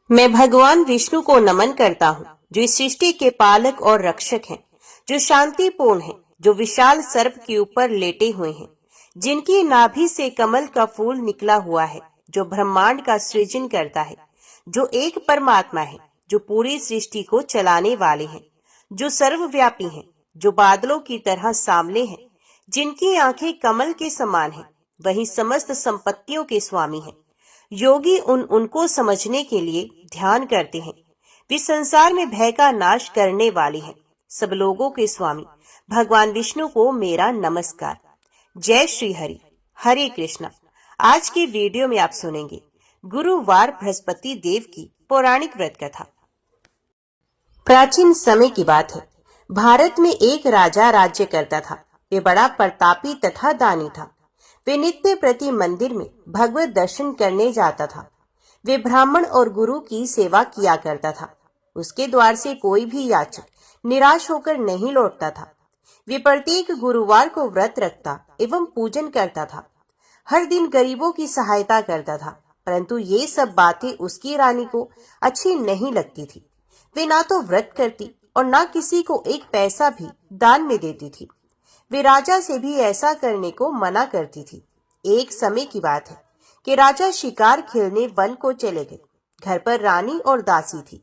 मैं भगवान विष्णु को नमन करता हूँ, जो इस सृष्टि के पालक और रक्षक हैं, जो शांतिपूर्ण हैं, जो विशाल सर्प के ऊपर लेटे हुए हैं, जिनकी नाभि से कमल का फूल निकला हुआ है, जो ब्रह्मांड का सृजन करता है, जो एक परमात्मा है, जो पूरी सृष्टि को चलाने वाले हैं, जो सर्वव्यापी हैं, जो बादलों की तरह सामले हैं, जिनकी आंखें कमल के समान हैं, वही समस्त संपत्तियों के स्वामी हैं। योगी उनको समझने के लिए ध्यान करते हैं। वे संसार में भय का नाश करने वाले हैं। सब लोगों के स्वामी भगवान विष्णु को मेरा नमस्कार। जय श्री हरि। हरे कृष्णा। आज के वीडियो में आप सुनेंगे गुरुवार बृहस्पति देव की पौराणिक व्रत कथा। प्राचीन समय की बात है। भारत में एक राजा राज्य करता था। वे बड़ा प्रतापी तथा दानी था। वे नित्य प्रति मंदिर में भगवत दर्शन करने जाता था। वे ब्राह्मण और गुरु की सेवा किया करता था। उसके द्वार से कोई भी याचक निराश होकर नहीं लौटता था। वे प्रत्येक गुरुवार को व्रत रखता एवं पूजन करता था। हर दिन गरीबों की सहायता करता था, परंतु ये सब बातें उसकी रानी को अच्छी नहीं लगती थी। वे ना तो व्रत करती और ना किसी को एक पैसा भी दान में देती थी। वे राजा से भी ऐसा करने को मना करती थी। एक समय की बात है कि राजा शिकार खेलने वन को चले गए। घर पर रानी और दासी थी।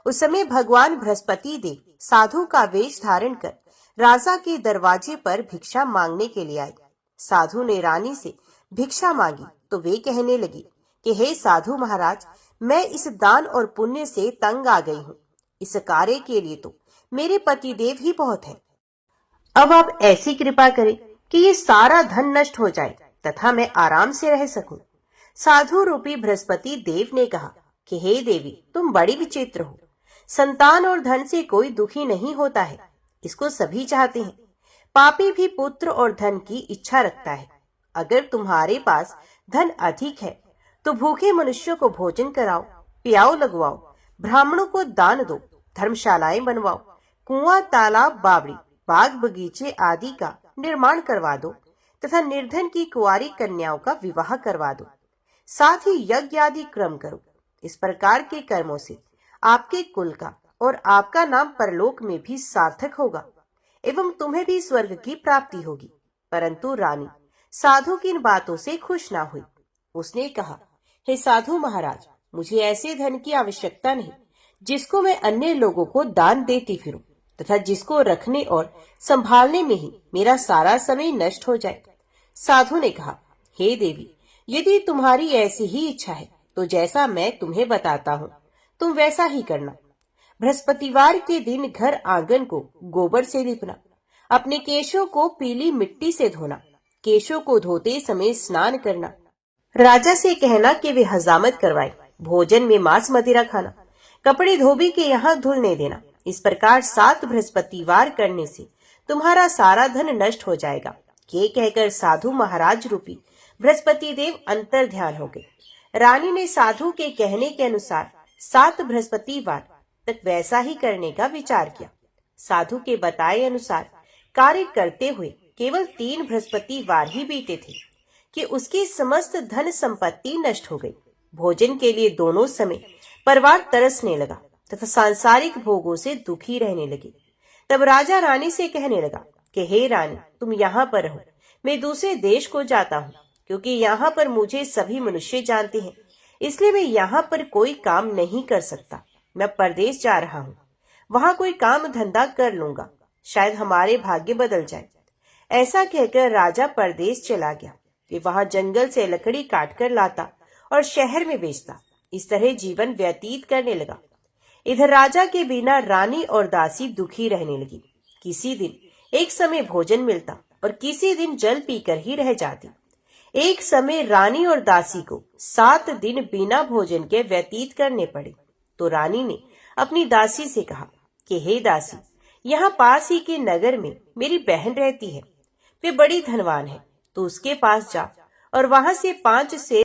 उस समय भगवान बृहस्पति देव साधु का वेश धारण कर राजा के दरवाजे पर भिक्षा मांगने के लिए आए। साधु ने रानी से भिक्षा मांगी तो वे कहने लगी कि हे साधु महाराज, मैं इस दान और पुण्य से तंग आ गई हूँ। इस कार्य के लिए तो मेरे पतिदेव ही बहुत है। अब आप ऐसी कृपा करें कि ये सारा धन नष्ट हो जाए तथा मैं आराम से रह सकूं। साधु रूपी बृहस्पति देव ने कहा कि हे देवी, तुम बड़ी विचित्र हो। संतान और धन से कोई दुखी नहीं होता है, इसको सभी चाहते हैं। पापी भी पुत्र और धन की इच्छा रखता है। अगर तुम्हारे पास धन अधिक है तो भूखे मनुष्यों को भोजन कराओ, पियाओ लगवाओ, ब्राह्मणों को दान दो, धर्मशालाएं बनवाओ, कुआं, तालाब, बावड़ी, बाग बगीचे आदि का निर्माण करवा दो तथा निर्धन की कुंवारी कन्याओं का विवाह करवा दो। साथ ही यज्ञ आदि क्रम करो। इस प्रकार के कर्मों से आपके कुल का और आपका नाम परलोक में भी सार्थक होगा एवं तुम्हें भी स्वर्ग की प्राप्ति होगी। परंतु रानी साधु की इन बातों से खुश ना हुई। उसने कहा, हे साधु महाराज, मुझे ऐसे धन की आवश्यकता नहीं जिसको मैं अन्य लोगों को दान देती फिरूं तथा जिसको रखने और संभालने में ही मेरा सारा समय नष्ट हो जाए। साधु ने कहा, हे देवी, यदि तुम्हारी ऐसी ही इच्छा है तो जैसा मैं तुम्हें बताता हूँ तुम वैसा ही करना। बृहस्पतिवार के दिन घर आंगन को गोबर से लिपना, अपने केशों को पीली मिट्टी से धोना, केशों को धोते समय स्नान करना, राजा से कहना कि वे हजामत करवाए, भोजन में मांस मदिरा खाना, कपड़े धोबी के यहाँ धुलने देना। इस प्रकार 7 बृहस्पतिवार करने से तुम्हारा सारा धन नष्ट हो जाएगा। ये कहकर साधु महाराज रूपी बृहस्पति देव अंतर ध्यान हो गए। रानी ने साधु के कहने के अनुसार 7 बृहस्पतिवार तक वैसा ही करने का विचार किया। साधु के बताए अनुसार कार्य करते हुए केवल 3 बृहस्पतिवार ही बीते थे कि उसकी समस्त धन संपत्ति नष्ट हो गई। भोजन के लिए दोनों समय परिवार तरसने लगा तथा सांसारिक भोगों से दुखी रहने लगे। तब राजा रानी से कहने लगा कि हे रानी, तुम यहाँ पर रहो, मैं दूसरे देश को जाता हूँ, क्योंकि यहाँ पर मुझे सभी मनुष्य जानते हैं, इसलिए मैं यहाँ पर कोई काम नहीं कर सकता। मैं परदेश जा रहा हूँ, वहाँ कोई काम धंधा कर लूंगा, शायद हमारे भाग्य बदल जाए। ऐसा कहकर राजा परदेश चला गया। वे वहाँ जंगल से लकड़ी काट कर लाता और शहर में बेचता। इस तरह जीवन व्यतीत करने लगा। इधर राजा के बिना रानी और दासी दुखी रहने लगी। किसी दिन एक समय भोजन मिलता और किसी दिन जल पीकर ही रह जाती। एक समय रानी और दासी को 7 दिन बिना भोजन के व्यतीत करने पड़े। तो रानी ने अपनी दासी से कहा कि हे दासी, यहाँ पास ही के नगर में मेरी बहन रहती है, वे बड़ी धनवान है, तो उसके पास जा और वहां से 5 से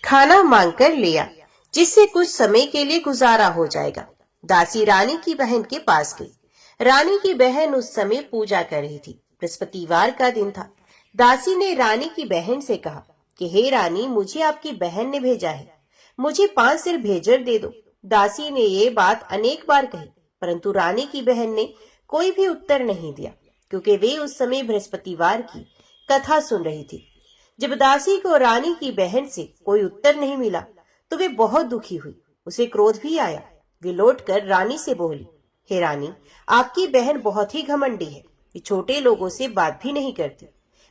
खाना मांग कर ले आ, जिससे कुछ समय के लिए गुजारा हो जाएगा। दासी रानी की बहन के पास गई। रानी की बहन उस समय पूजा कर रही थी। बृहस्पतिवार का दिन था। दासी ने रानी की बहन से कहा कि हे रानी, मुझे आपकी बहन ने भेजा है, मुझे 5 सिर भेजर दे दो। दासी ने ये बात अनेक बार कही, परंतु रानी की बहन ने कोई भी उत्तर नहीं दिया, क्योंकि वे उस समय बृहस्पतिवार की कथा सुन रही थी। जब दासी को रानी की बहन से कोई उत्तर नहीं मिला तो वे बहुत दुखी हुई। उसे क्रोध भी आया। वे लौटकर रानी से बोली, हे रानी, आपकी बहन बहुत ही घमंडी है। ये छोटे लोगों से बात भी नहीं करती।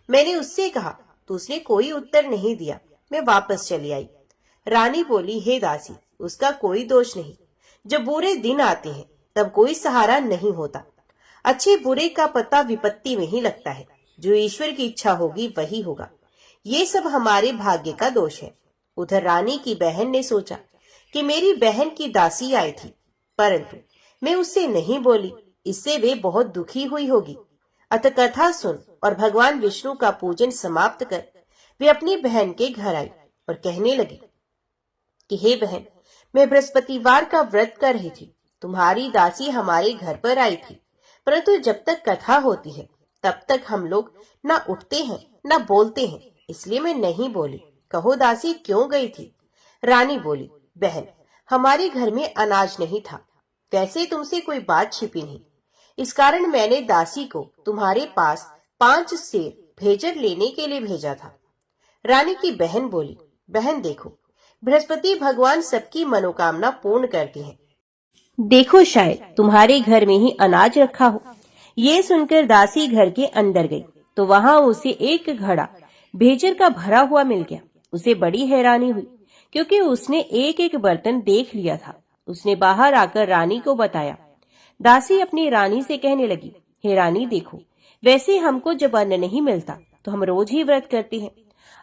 मैंने उससे कहा तो उसने कोई उत्तर नहीं दिया। मैं वापस चली आई। रानी बोली, हे दासी, उसका कोई दोष नहीं। जब बुरे दिन आते हैं तब कोई सहारा नहीं होता। अच्छे बुरे का पता विपत्ति में ही लगता है। जो ईश्वर की इच्छा होगी वही होगा। ये सब हमारे भाग्य का दोष है। उधर रानी की बहन ने सोचा कि मेरी बहन की दासी आई थी, परंतु मैं उससे नहीं बोली, इससे वे बहुत दुखी हुई होगी। अतः कथा सुन और भगवान विष्णु का पूजन समाप्त कर वे अपनी बहन के घर आई और कहने लगी कि हे बहन, मैं बृहस्पतिवार का व्रत कर रही थी। तुम्हारी दासी हमारे घर पर आई थी, परंतु जब तक कथा होती है तब तक हम लोग न उठते हैं न बोलते हैं, इसलिए मैं नहीं बोली। कहो दासी, क्यों गई थी? रानी बोली, बहन, हमारे घर में अनाज नहीं था। वैसे तुमसे कोई बात छिपी नहीं, इस कारण मैंने दासी को तुम्हारे पास 5 सेर भेजर लेने के लिए भेजा था। रानी की बहन बोली, बहन देखो, बृहस्पति भगवान सबकी मनोकामना पूर्ण करते हैं। देखो, शायद तुम्हारे घर में ही अनाज रखा हो। ये सुनकर दासी घर के अंदर गई तो वहां उसे एक घड़ा भेजर का भरा हुआ मिल गया। उसे बड़ी हैरानी हुई, क्योंकि उसने एक एक बर्तन देख लिया था। उसने बाहर आकर रानी को बताया। दासी अपनी रानी से कहने लगी, हे रानी देखो, वैसे हमको जब अन्न नहीं मिलता तो हम रोज ही व्रत करते हैं।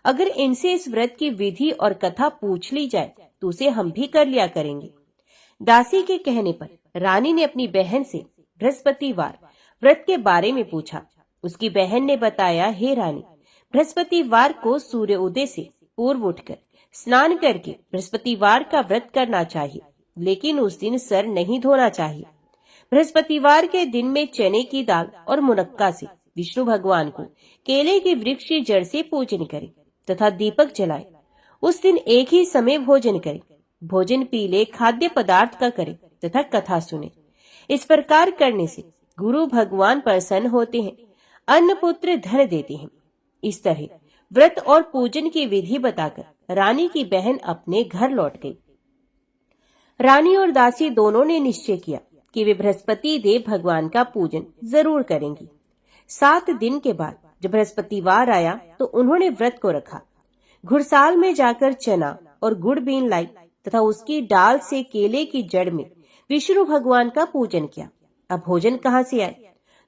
अगर इनसे इस व्रत की विधि और कथा पूछ ली जाए तो उसे हम भी कर लिया करेंगे। दासी के कहने पर रानी ने अपनी बहन से बृहस्पतिवार व्रत के बारे में पूछा। उसकी बहन ने बताया, हे रानी, बृहस्पतिवार को सूर्य उदय से पूर्व उठकर स्नान करके बृहस्पतिवार का व्रत करना चाहिए, लेकिन उस दिन सर नहीं धोना चाहिए। बृहस्पतिवार के दिन में चने की दाल और मुनक्का से विष्णु भगवान को केले के वृक्ष की जड़ से पूजन करें तथा दीपक जलाए। उस दिन एक ही समय भोजन करें। भोजन पीले खाद्य पदार्थ का करें तथा कथा सुने। इस प्रकार करने से गुरु भगवान प्रसन्न होते हैं, अन्न पुत्र धन देते हैं। इस तरह व्रत और पूजन की विधि बताकर रानी की बहन अपने घर लौट गई। रानी और दासी दोनों ने निश्चय किया कि वे बृहस्पति देव भगवान का पूजन जरूर करेंगी। 7 दिन के बाद जब बृहस्पतिवार आया तो उन्होंने व्रत को रखा। घुड़साल में जाकर चना और गुड़ बीन लाई तथा उसकी डाल से केले की जड़ में विष्णु भगवान का पूजन किया। अब भोजन कहाँ से आए?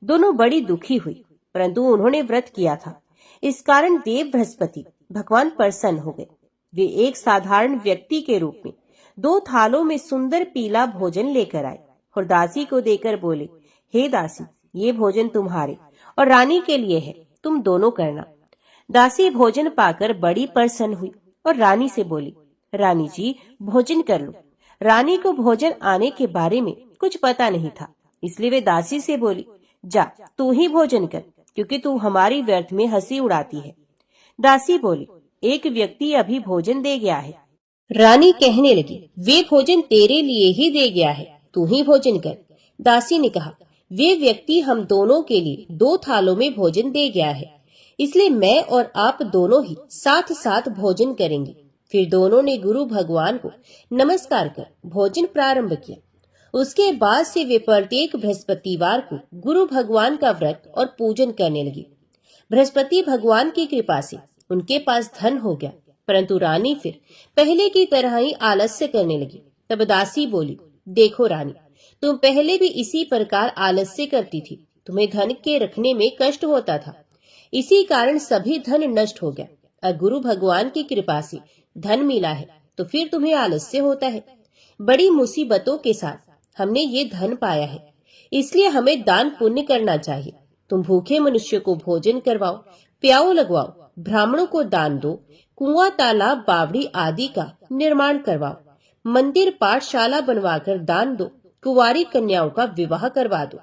दोनों बड़ी दुखी हुई, परंतु उन्होंने व्रत किया था, इस कारण देव बृहस्पति भगवान प्रसन्न हो गए। वे एक साधारण व्यक्ति के रूप में 2 थालों में सुंदर पीला भोजन लेकर आए और दासी को देकर बोले, हे दासी, ये भोजन तुम्हारे और रानी के लिए है, तुम दोनों करना। दासी भोजन पाकर बड़ी प्रसन्न हुई और रानी से बोली, रानी जी, भोजन कर लो। रानी को भोजन आने के बारे में कुछ पता नहीं था, इसलिए वे दासी से बोली, जा तू ही भोजन कर, क्योंकि तू हमारी व्यर्थ में हंसी उड़ाती है। दासी बोली, एक व्यक्ति अभी भोजन दे गया है। रानी कहने लगी, वे भोजन तेरे लिए ही दे गया है, तू ही भोजन कर। दासी ने कहा, वे व्यक्ति हम दोनों के लिए 2 थालों में भोजन दे गया है, इसलिए मैं और आप दोनों ही साथ साथ भोजन करेंगे। फिर दोनों ने गुरु भगवान को नमस्कार कर भोजन प्रारंभ किया। उसके बाद से वे प्रत्येक बृहस्पतिवार को गुरु भगवान का व्रत और पूजन करने लगी। बृहस्पति भगवान की कृपा से उनके पास धन हो गया, परंतु रानी फिर पहले की तरह ही आलस्य करने लगी। तब दासी बोली, देखो रानी, तुम पहले भी इसी प्रकार आलस्य करती थी, तुम्हें धन के रखने में कष्ट होता था, इसी कारण सभी धन नष्ट हो गया। और गुरु भगवान की कृपा से धन मिला है तो फिर तुम्हें आलस्य होता है। बड़ी मुसीबतों के साथ हमने ये धन पाया है, इसलिए हमें दान पुण्य करना चाहिए। तुम भूखे मनुष्य को भोजन करवाओ, प्याऊ लगवाओ, ब्राह्मणों को दान दो, कुआं तालाब बावड़ी आदि का निर्माण करवाओ, मंदिर पाठशाला बनवाकर दान दो, कुंवारी कन्याओं का विवाह करवा दो।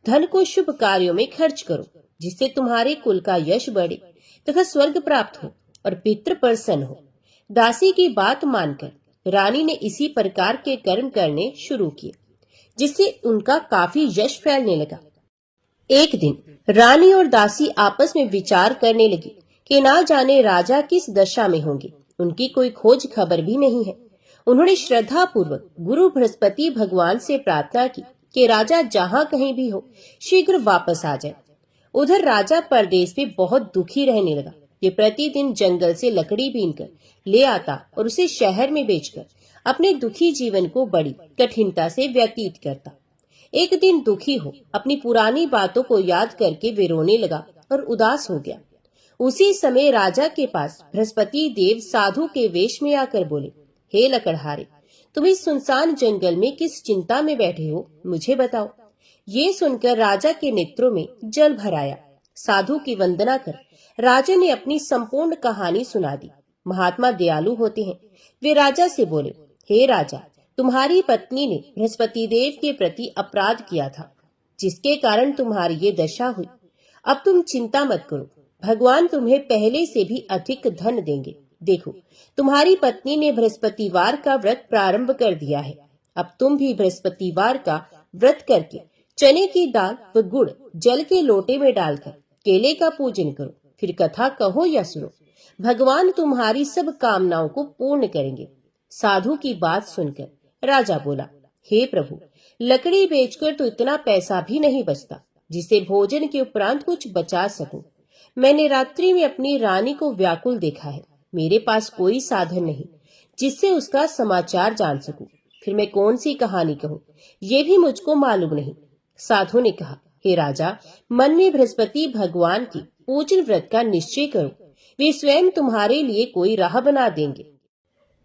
धन को शुभ कार्यों में खर्च करो, जिससे तुम्हारे कुल का यश बढ़े तथा स्वर्ग प्राप्त हो और पितृ प्रसन्न हो। दासी की बात मानकर रानी ने इसी प्रकार के कर्म करने शुरू किए, जिससे उनका काफी यश फैलने लगा। एक दिन रानी और दासी आपस में विचार करने लगी कि ना जाने राजा किस दशा में होंगे, उनकी कोई खोज खबर भी नहीं है। उन्होंने श्रद्धा पूर्वक गुरु बृहस्पति भगवान से प्रार्थना की कि राजा जहाँ कहीं भी हो शीघ्र वापस आ जाए। उधर राजा परदेश में बहुत दुखी रहने लगा। ये प्रतिदिन जंगल से लकड़ी बीनकर ले आता और उसे शहर में बेचकर अपने दुखी जीवन को बड़ी कठिनता से व्यतीत करता। एक दिन दुखी हो अपनी पुरानी बातों को याद करके वे रोने लगा और उदास हो गया। उसी समय राजा के पास बृहस्पति देव साधु के वेश में आकर बोले, हे लकड़हारे, तुम इस सुनसान जंगल में किस चिंता में बैठे हो, मुझे बताओ। ये सुनकर राजा के नेत्रों में जल भर आया। साधु की वंदना कर राजा ने अपनी संपूर्ण कहानी सुना दी। महात्मा दयालु होते हैं। वे राजा से बोले, हे राजा, तुम्हारी पत्नी ने बृहस्पति देव के प्रति अपराध किया था, जिसके कारण तुम्हारी ये दशा हुई। अब तुम चिंता मत करो, भगवान तुम्हें पहले से भी अधिक धन देंगे। देखो, तुम्हारी पत्नी ने बृहस्पतिवार का व्रत प्रारंभ कर दिया है। अब तुम भी बृहस्पतिवार का व्रत करके चने की दाल व गुड़ जल के लोटे में डालकर केले का पूजन करो, फिर कथा कहो या सुनो। भगवान तुम्हारी सब कामनाओं को पूर्ण करेंगे। साधु की बात सुनकर राजा बोला, हे प्रभु, लकड़ी बेचकर तो इतना पैसा भी नहीं बचता जिसे भोजन के उपरांत कुछ बचा सकूं। मैंने रात्रि में अपनी रानी को व्याकुल देखा है। मेरे पास कोई साधन नहीं जिससे उसका समाचार जान सकूं। फिर मैं कौन सी कहानी कहूँ, ये भी मुझको मालूम नहीं। साधु ने कहा, हे राजा, मन में बृहस्पति भगवान की पूजन व्रत का निश्चय करो, वे स्वयं तुम्हारे लिए कोई राह बना देंगे।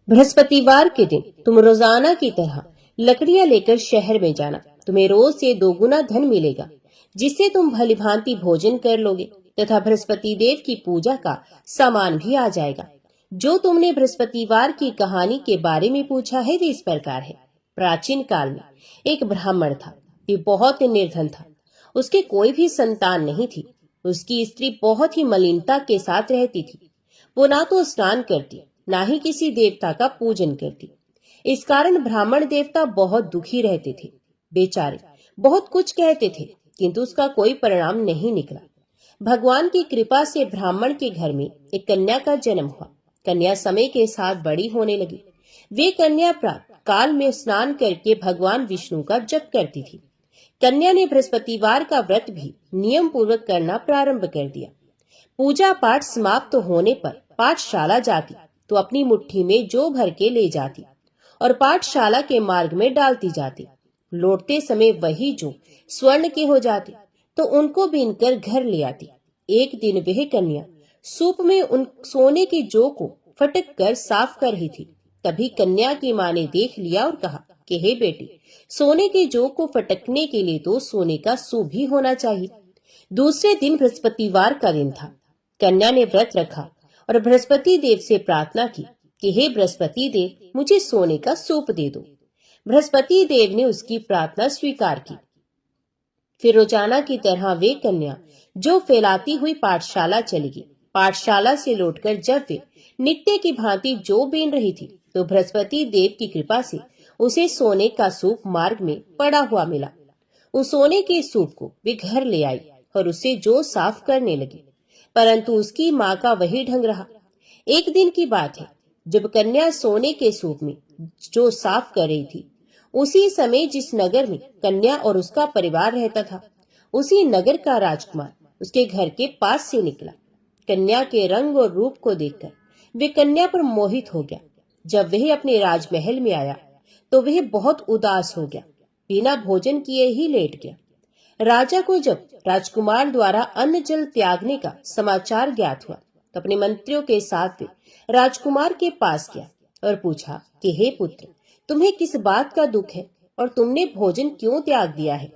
बृहस्पतिवार के दिन तुम रोजाना की तरह लकड़ियां लेकर शहर में जाना। तुम्हें रोज से 2 गुना धन मिलेगा, जिससे तुम भलीभांति भोजन कर लोगे तथा बृहस्पति देव की पूजा का सामान भी आ जाएगा। जो तुमने बृहस्पतिवार की कहानी के बारे में पूछा है वे इस प्रकार है। प्राचीन काल में एक ब्राह्मण था। वे बहुत निर्धन था। उसके कोई भी संतान नहीं थी। उसकी स्त्री बहुत ही मलिनता के साथ रहती थी। वो ना तो स्नान करती, ना ही किसी देवता का पूजन करती। इस कारण ब्राह्मण देवता बहुत दुखी रहते थे। बेचारे बहुत कुछ कहते थे, किंतु उसका कोई परिणाम नहीं निकला। भगवान की कृपा से ब्राह्मण के घर में एक कन्या का जन्म हुआ। कन्या समय के साथ बड़ी होने लगी। वे कन्या प्रातः काल में स्नान करके भगवान विष्णु का जप करती थी। कन्या ने बृहस्पतिवार का व्रत भी नियम पूर्वक करना प्रारंभ कर दिया। पूजा पाठ समाप्त होने पर पाठशाला जाती तो अपनी मुट्ठी में जौ भर के ले जाती और पाठशाला के मार्ग में डालती जाती। लौटते समय वही जौ स्वर्ण के हो जाते तो उनको बीनकर घर ले आती। एक दिन वह कन्या सूप में उन सोने की जौ को फटक कर साफ कर रही थी। तभी कन्या की माँ ने देख लिया और कहा कि हे बेटी, सोने के जौ को फटकने के लिए तो सोने का सूप भी होना चाहिए। दूसरे दिन बृहस्पतिवार का दिन था। कन्या ने व्रत रखा और बृहस्पति देव से प्रार्थना की कि हे बृहस्पति देव, मुझे सोने का सूप दे दो। बृहस्पति देव ने उसकी प्रार्थना स्वीकार की। फिर रोजाना की तरह वे कन्या जो फैलाती हुई पाठशाला चली गई। पाठशाला से लौटकर जब वे नित्य की भांति जो बीन रही थी तो बृहस्पति देव की कृपा से उसे सोने का सूप मार्ग में पड़ा हुआ मिला। उस सोने के सूप को वे घर ले आई और उसे जो साफ करने लगी, परंतु उसकी माँ का वही ढंग रहा। एक दिन की बात है, जब कन्या सोने के सूप में जो साफ कर रही थी, उसी समय जिस नगर में कन्या और उसका परिवार रहता था, उसी नगर का राजकुमार उसके घर के पास से निकला। कन्या के रंग और रूप को देखकर वे कन्या पर मोहित हो गया। जब वह अपने राजमहल में आया तो वह बहुत उदास हो गया, बिना भोजन किए ही लेट गया। राजा को जब राजकुमार द्वारा अन्न जल त्यागने का समाचार ज्ञात हुआ तो अपने मंत्रियों के साथ वे राजकुमार के पास गया और पूछा कि हे पुत्र, तुम्हें किस बात का दुख है और तुमने भोजन क्यों त्याग दिया है।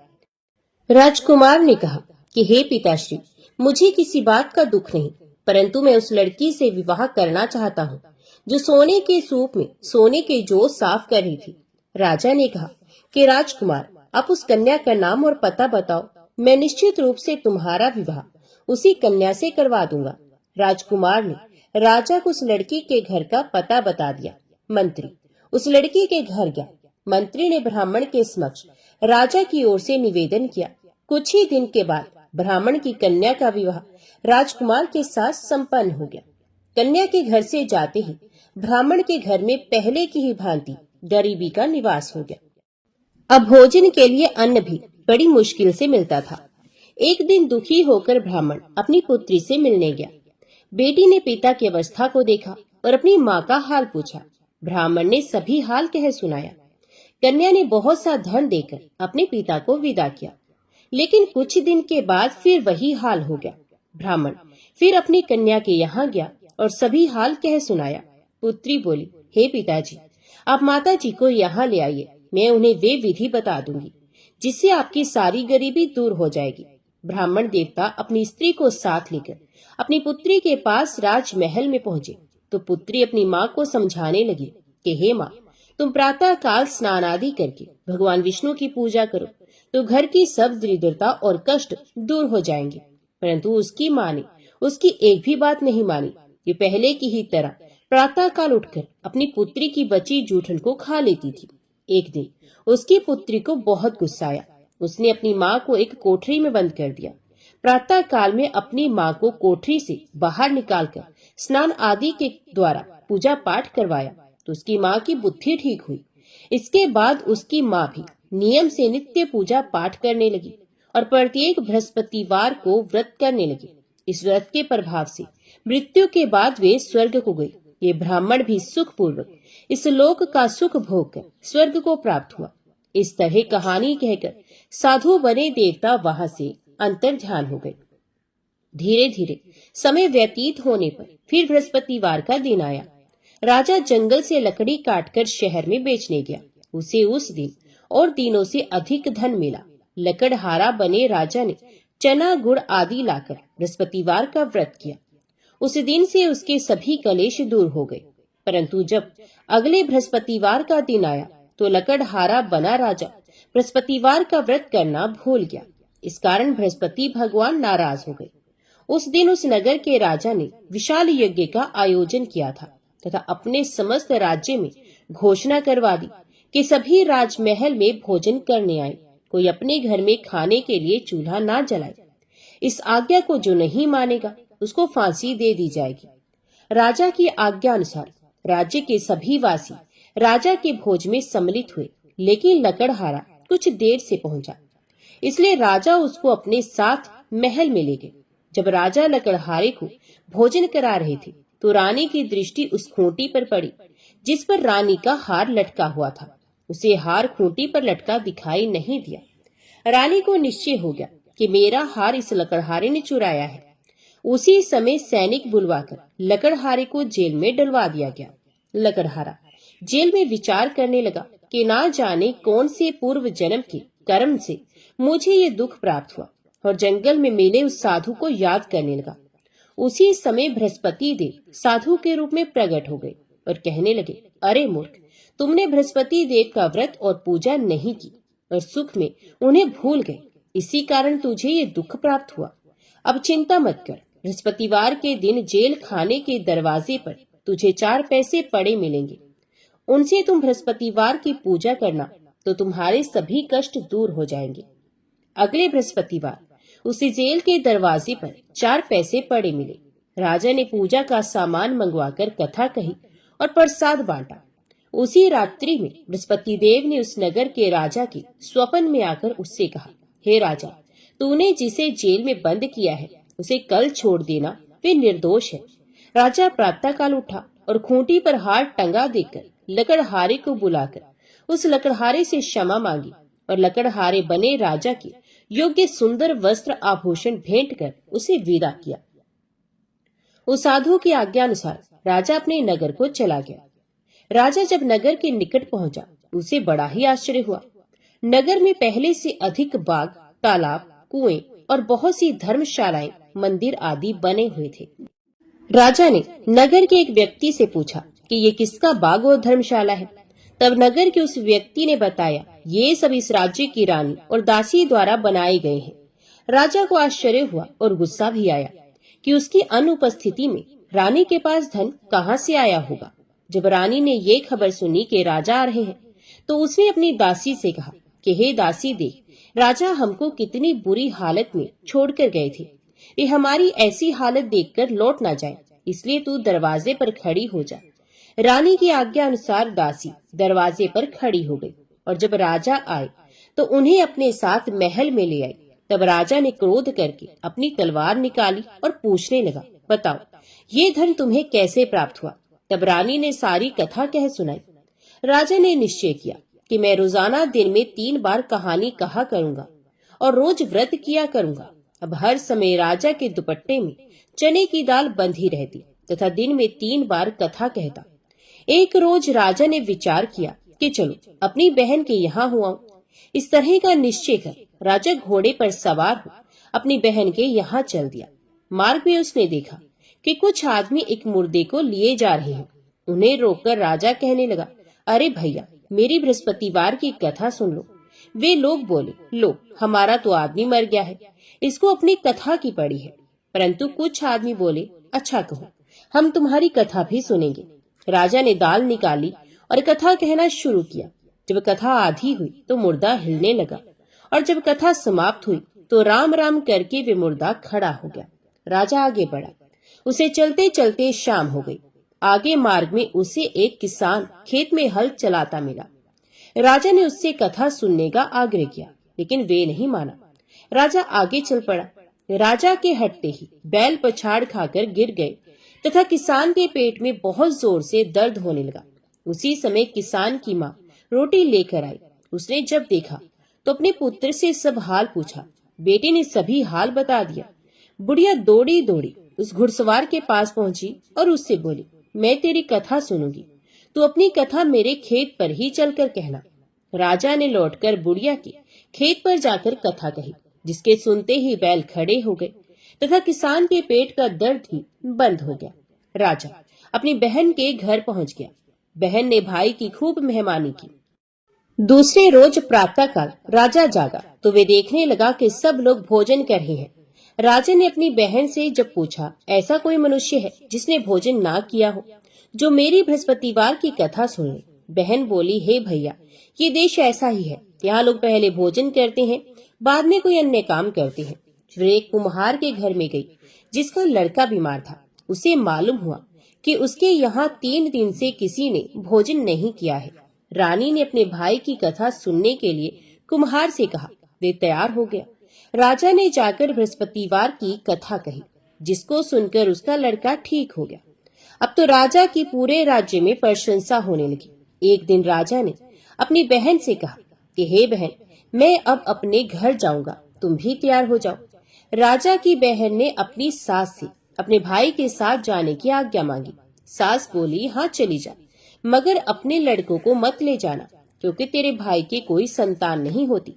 राजकुमार ने कहा कि हे पिताश्री, मुझे किसी बात का दुख नहीं, परंतु मैं उस लड़की से विवाह करना चाहता हूँ जो सोने के सूप में सोने के जौ साफ कर रही थी। राजा ने कहा कि राजकुमार, आप उस कन्या का नाम और पता बताओ, मैं निश्चित रूप से तुम्हारा विवाह उसी कन्या से करवा दूंगा। राजकुमार ने राजा को उस लड़की के घर का पता बता दिया। मंत्री उस लड़की के घर गया। मंत्री ने ब्राह्मण के समक्ष राजा की ओर से निवेदन किया। कुछ ही दिन के बाद ब्राह्मण की कन्या का विवाह राजकुमार के साथ संपन्न हो गया। कन्या के घर से जाते ही ब्राह्मण के घर में पहले की ही भांति गरीबी का निवास हो गया। अब भोजन के लिए अन्न भी बड़ी मुश्किल से मिलता था। एक दिन दुखी होकर ब्राह्मण अपनी पुत्री से मिलने गया। बेटी ने पिता की अवस्था को देखा और अपनी माँ का हाल पूछा। ब्राह्मण ने सभी हाल कह सुनाया। कन्या ने बहुत सा धन देकर अपने पिता को विदा किया, लेकिन कुछ दिन के बाद फिर वही हाल हो गया। ब्राह्मण फिर अपनी कन्या के यहाँ गया और सभी हाल कह सुनाया। पुत्री बोली, हे पिताजी, आप माता जी को यहाँ ले आइए, मैं उन्हें वे विधि बता दूंगी जिससे आपकी सारी गरीबी दूर हो जाएगी। ब्राह्मण देवता अपनी स्त्री को साथ लेकर अपनी पुत्री के पास राजमहल में पहुंचे तो पुत्री अपनी माँ को समझाने लगी कि हे माँ, तुम प्रातः काल स्नान आदि करके भगवान विष्णु की पूजा करो तो घर की सब दरिद्रता और कष्ट दूर हो जाएंगे। परंतु उसकी माँ ने उसकी एक भी बात नहीं मानी। ये पहले की ही तरह प्रातः काल उठकर अपनी पुत्री की बची जूठन को खा लेती थी। एक दिन उसकी पुत्री को बहुत गुस्सा आया। उसने अपनी माँ को एक कोठरी में बंद कर दिया। प्रातः काल में अपनी माँ को कोठरी से बाहर निकालकर स्नान आदि के द्वारा पूजा पाठ करवाया तो उसकी माँ की बुद्धि ठीक हुई। इसके बाद उसकी माँ भी नियम से नित्य पूजा पाठ करने लगी और प्रत्येक बृहस्पतिवार को व्रत करने लगी। इस व्रत के प्रभाव से मृत्यु के बाद वे स्वर्ग को गई। ये ब्राह्मण भी सुख पूर्वक इस लोक का सुख भोग कर स्वर्ग को प्राप्त हुआ। इस तरह कहानी कहकर साधु बने देवता वहां से अंतर ध्यान हो गए। धीरे धीरे समय व्यतीत होने पर फिर बृहस्पतिवार का दिन आया। राजा जंगल से लकड़ी काटकर शहर में बेचने गया। उसे उस दिन और दिनों से अधिक धन मिला। लकड़हारा बने राजा ने चना गुड़ आदि लाकर बृहस्पतिवार का व्रत किया। उस दिन से उसके सभी कलेश दूर हो गए। परंतु जब अगले बृहस्पतिवार का दिन आया तो लकड़हारा बना राजा बृहस्पतिवार का व्रत करना भूल गया। इस कारण बृहस्पति भगवान नाराज हो गए। उस दिन उस नगर के राजा ने विशाल यज्ञ का आयोजन किया था तथा अपने समस्त राज्य में घोषणा करवा दी कि सभी राजमहल में भोजन करने आए, कोई अपने घर में खाने के लिए चूल्हा ना जलाए। इस आज्ञा को जो नहीं मानेगा उसको फांसी दे दी जाएगी। राजा की आज्ञा अनुसार राज्य के सभी वासी राजा के भोज में सम्मिलित हुए, लेकिन लकड़हारा कुछ देर से पहुंचा, इसलिए राजा उसको अपने साथ महल में ले गए। जब राजा लकड़हारे को भोजन करा रहे थे तो रानी की दृष्टि उस खूंटी पर पड़ी जिस पर रानी का हार लटका हुआ था। उसे हार खूंटी पर लटका दिखाई नहीं दिया। रानी को निश्चय हो गया कि मेरा हार इस लकड़हारे ने चुराया है। उसी समय सैनिक बुलवाकर लकड़हारे को जेल में डलवा दिया गया। लकड़हारा जेल में विचार करने लगा कि ना जाने कौन से पूर्व जन्म के कर्म से मुझे ये दुख प्राप्त हुआ, और जंगल में मिले उस साधु को याद करने लगा। उसी समय बृहस्पति देव साधु के रूप में प्रकट हो गए और कहने लगे, अरे मूर्ख, तुमने बृहस्पति देव का व्रत और पूजा नहीं की और सुख में उन्हें भूल गए, इसी कारण तुझे ये दुख प्राप्त हुआ। अब चिंता मत कर, बृहस्पतिवार के दिन जेल खाने के दरवाजे पर तुझे 4 पैसे पड़े मिलेंगे। उनसे तुम बृहस्पतिवार की पूजा करना तो तुम्हारे सभी कष्ट दूर हो जाएंगे। अगले बृहस्पतिवार उसे जेल के दरवाजे पर 4 पैसे पड़े मिले। राजा ने पूजा का सामान मंगवाकर कथा कही और प्रसाद बांटा। उसी रात्रि में बृहस्पति देव ने उस नगर के राजा के स्वप्न में आकर उससे कहा, हे राजा, तूने जिसे जेल में बंद किया है उसे कल छोड़ देना, वे निर्दोष है। राजा प्रातःकाल उठा और खूंटी पर हार टंगा देकर लकड़हारे को बुलाकर उस लकड़हारे से क्षमा मांगी और लकड़हारे बने राजा के योग्य सुंदर वस्त्र आभूषण भेंट कर उसे विदा किया। उस साधु की आज्ञा अनुसार राजा अपने नगर को चला गया। राजा जब नगर के निकट पहुंचा उसे बड़ा ही आश्चर्य हुआ। नगर में पहले से अधिक बाग, तालाब, कुएं और बहुत सी धर्मशालाएं, मंदिर आदि बने हुए थे। राजा ने नगर के एक व्यक्ति से पूछा कि ये किसका बाग और धर्मशाला है। तब नगर के उस व्यक्ति ने बताया, ये सब इस राज्य की रानी और दासी द्वारा बनाए गए हैं। राजा को आश्चर्य हुआ और गुस्सा भी आया कि उसकी अनुपस्थिति में रानी के पास धन कहाँ से आया होगा। जब रानी ने ये खबर सुनी कि राजा आ रहे हैं, तो उसने अपनी दासी से कहा कि हे दासी देख, राजा हमको कितनी बुरी हालत में छोड़कर गए थे। वे हमारी ऐसी हालत देखकर लौट ना जाए, इसलिए तू दरवाजे पर खड़ी हो जा। रानी की आज्ञा अनुसार दासी दरवाजे पर खड़ी हो गई और जब राजा आए तो उन्हें अपने साथ महल में ले आई। तब राजा ने क्रोध करके अपनी तलवार निकाली और पूछने लगा, बताओ ये धन तुम्हें कैसे प्राप्त हुआ। तब रानी ने सारी कथा कह सुनाई। राजा ने निश्चय किया कि मैं रोजाना दिन में 3 बार कहानी कहा करूंगा और रोज व्रत किया करूंगा। अब हर समय राजा के दुपट्टे में चने की दाल बंधी रहती तथा दिन में 3 बार कथा कहता। एक रोज राजा ने विचार किया कि चलो अपनी बहन के यहाँ हुआ। इस तरह का निश्चय कर राजा घोड़े पर सवार हो अपनी बहन के यहाँ चल दिया। मार्ग में उसने देखा कि कुछ आदमी एक मुर्दे को लिए जा रहे हैं। उन्हें रोककर राजा कहने लगा, अरे भैया, मेरी बृहस्पतिवार की कथा सुन लो। वे लोग बोले, लो हमारा तो आदमी मर गया है, इसको अपनी कथा की पड़ी है। परंतु कुछ आदमी बोले, अच्छा कहो, हम तुम्हारी कथा भी सुनेंगे। राजा ने दाल निकाली और कथा कहना शुरू किया। जब कथा आधी हुई तो मुर्दा हिलने लगा और जब कथा समाप्त हुई तो राम राम करके वे मुर्दा खड़ा हो गया। राजा आगे बढ़ा। उसे चलते चलते शाम हो गई। आगे मार्ग में उसे एक किसान खेत में हल चलाता मिला। राजा ने उससे कथा सुनने का आग्रह किया, लेकिन वे नहीं माना। राजा आगे चल पड़ा। राजा के हटते ही बैल पछाड़ खाकर गिर गए तथा किसान के पेट में बहुत जोर से दर्द होने लगा। उसी समय किसान की माँ रोटी लेकर आई। उसने जब देखा तो अपने पुत्र से सब हाल पूछा। बेटे ने सभी हाल बता दिया। बुढ़िया दौड़ी दौड़ी उस घुड़सवार के पास पहुंची और उससे बोली, मैं तेरी कथा सुनूंगी, तू अपनी कथा मेरे खेत पर ही चलकर कहना। राजा ने लौटकर बुढ़िया के खेत पर जाकर कथा कही, जिसके सुनते ही बैल खड़े हो गए तथा किसान के पेट का दर्द ही बंद हो गया। राजा अपनी बहन के घर पहुंच गया। बहन ने भाई की खूब मेहमानी की। दूसरे रोज प्रातःकाल राजा जागा तो वे देखने लगा कि सब लोग भोजन कर रहे हैं। राजा ने अपनी बहन से जब पूछा, ऐसा कोई मनुष्य है जिसने भोजन ना किया हो, जो मेरी बृहस्पतिवार की कथा सुन ले। बहन बोली, हे भैया, ये देश ऐसा ही है, यहाँ लोग पहले भोजन करते हैं, बाद में कोई अन्य काम करते हैं। फिर एक कुम्हार के घर में गई, जिसका लड़का बीमार था। उसे मालूम हुआ कि उसके यहाँ 3 दिन से किसी ने भोजन नहीं किया है। रानी ने अपने भाई की कथा सुनने के लिए कुम्हार से कहा। वे तैयार हो गया। राजा ने जाकर बृहस्पतिवार की कथा कही, जिसको सुनकर उसका लड़का ठीक हो गया। अब तो राजा की पूरे राज्य में प्रशंसा होने लगी। एक दिन राजा ने अपनी बहन से कहा कि हे बहन, मैं अब अपने घर जाऊंगा, तुम भी तैयार हो जाओ। राजा की बहन ने अपनी सास से अपने भाई के साथ जाने की आज्ञा मांगी। सास बोली, हाँ चली जा, मगर अपने लड़कों को मत ले जाना, क्योंकि तेरे भाई की कोई संतान नहीं होती।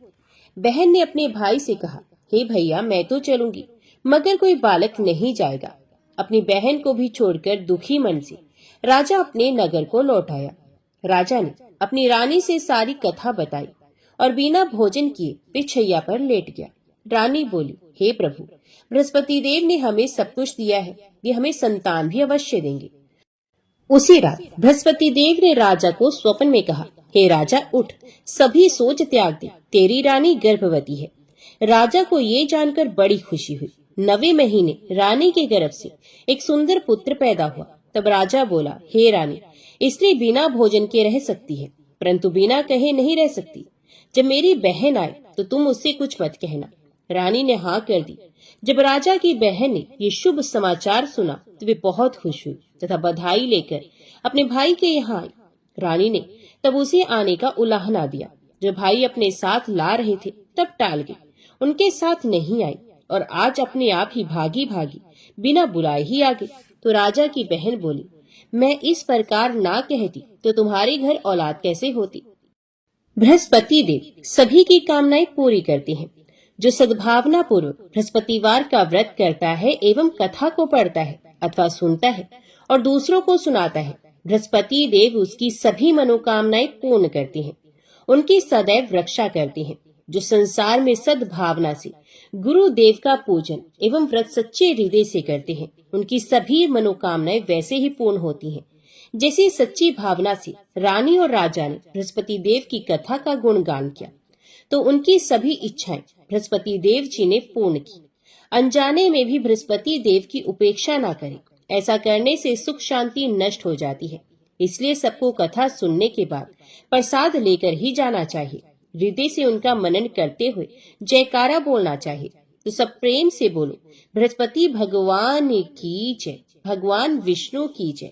बहन ने अपने भाई से कहा, हे भैया, मैं तो चलूंगी, मगर कोई बालक नहीं जाएगा। अपनी बहन को भी छोड़कर दुखी मन से राजा अपने नगर को लौट आया। राजा ने अपनी रानी से सारी कथा बताई और बिना भोजन किए पिछैया पर लेट गया। रानी बोली, हे प्रभु, बृहस्पति देव ने हमें सब कुछ दिया है, ये हमें संतान भी अवश्य देंगे। उसी रात बृहस्पति देव ने राजा को स्वप्न में कहा, हे राजा, उठ, सभी सोच त्याग दे, तेरी रानी गर्भवती है। राजा को ये जानकर बड़ी खुशी हुई। 9वें महीने रानी के गर्भ से एक सुंदर पुत्र पैदा हुआ। तब राजा बोला, हे रानी, स्त्री बिना भोजन के रह सकती है, परंतु बिना कहे नहीं रह सकती। जब मेरी बहन आए तो तुम उससे कुछ मत कहना। रानी ने हाँ कर दी। जब राजा की बहन ने ये शुभ समाचार सुना तो वे बहुत खुश हुई तथा बधाई लेकर अपने भाई के यहाँ आई। रानी ने तब उसे आने का उलाहना दिया। जब भाई अपने साथ ला रहे थे तब टाल गई, उनके साथ नहीं आई और आज अपने आप ही भागी भागी बिना बुलाए ही आ गई। तो राजा की बहन बोली, मैं इस प्रकार ना कहती तो तुम्हारे घर औलाद कैसे होती। बृहस्पति देव सभी की कामनाएं पूरी करते हैं। जो सद्भावना पूर्वक बृहस्पतिवार का व्रत करता है एवं कथा को पढ़ता है अथवा सुनता है और दूसरों को सुनाता है, बृहस्पति देव उसकी सभी मनोकामनाएं पूर्ण करते हैं, उनकी सदैव रक्षा करते हैं। जो संसार में सद्भावना से गुरु देव का पूजन एवं व्रत सच्चे हृदय से करते हैं, उनकी सभी मनोकामनाएं वैसे ही पूर्ण होती हैं जैसी सच्ची भावना से रानी और राजा ने बृहस्पति देव की कथा का गुणगान किया तो उनकी सभी इच्छाएं बृहस्पति देव जी ने पूर्ण की। अनजाने में भी बृहस्पति देव की उपेक्षा ना करें, ऐसा करने से सुख शांति नष्ट हो जाती है। इसलिए सबको कथा सुनने के बाद प्रसाद लेकर ही जाना चाहिए। हृदय से उनका मनन करते हुए जयकारा बोलना चाहिए। तो सब प्रेम से बोलो, बृहस्पति भगवान की जय, भगवान विष्णु की जय।